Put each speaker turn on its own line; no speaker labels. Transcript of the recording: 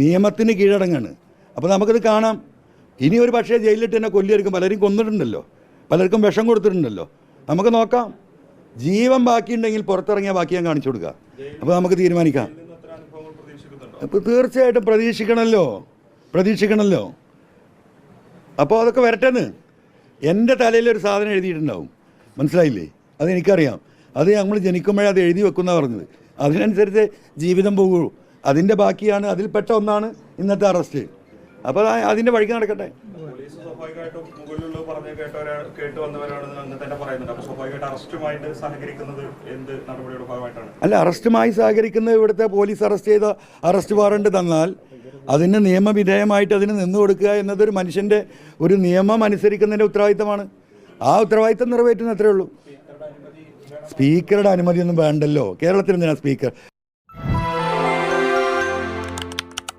നിയമത്തിന് കീഴടങ്ങാണ്. അപ്പോൾ നമുക്കത് കാണാം. ഇനി ഒരു പക്ഷേ ജയിലിലിട്ട് തന്നെ കൊല്ലിയെടുക്കും. പലരും കൊന്നിട്ടുണ്ടല്ലോ, പലർക്കും വിഷം കൊടുത്തിട്ടുണ്ടല്ലോ. നമുക്ക് നോക്കാം. ജീവൻ ബാക്കിയുണ്ടെങ്കിൽ പുറത്തിറങ്ങിയ ബാക്കി ഞാൻ കാണിച്ചു കൊടുക്കുക. അപ്പോൾ നമുക്ക് തീരുമാനിക്കാം. അപ്പോൾ തീർച്ചയായിട്ടും പ്രതീക്ഷിക്കണമല്ലോ. അപ്പോൾ അതൊക്കെ വരട്ടെന്ന്. എൻ്റെ തലയിലൊരു സാധനം എഴുതിയിട്ടുണ്ടാവും, മനസ്സിലായില്ലേ? അതെനിക്കറിയാം. അത് നമ്മൾ ജനിക്കുമ്പോഴേ അത് എഴുതി വെക്കുന്ന പറഞ്ഞത്. അതിനനുസരിച്ച് ജീവിതം പോകുള്ളൂ. അതിൻ്റെ ബാക്കിയാണ്, അതിൽപ്പെട്ട ഒന്നാണ് ഇന്നത്തെ അറസ്റ്റ്. അപ്പോൾ അതിൻ്റെ വഴിക്ക് നടക്കട്ടെ. അല്ല, അറസ്റ്റുമായി സഹകരിക്കുന്നത് ഇവിടുത്തെ പോലീസ് അറസ്റ്റ് ചെയ്ത അറസ്റ്റ് വാറണ്ട് തന്നാൽ അതിന് നിയമവിധേയമായിട്ട് അതിന് നിന്നു കൊടുക്കുക എന്നതൊരു മനുഷ്യൻ്റെ ഒരു നിയമം അനുസരിക്കുന്നതിൻ്റെ ഉത്തരവാദിത്തമാണ്. ആ ഉത്തരവാദിത്തം നിറവേറ്റുന്ന അത്രേ ഉള്ളൂ. സ്പീക്കറുടെ അനുമതിയൊന്നും വേണ്ടല്ലോ. കേരളത്തിൽ എന്തിനാണ് സ്പീക്കർ?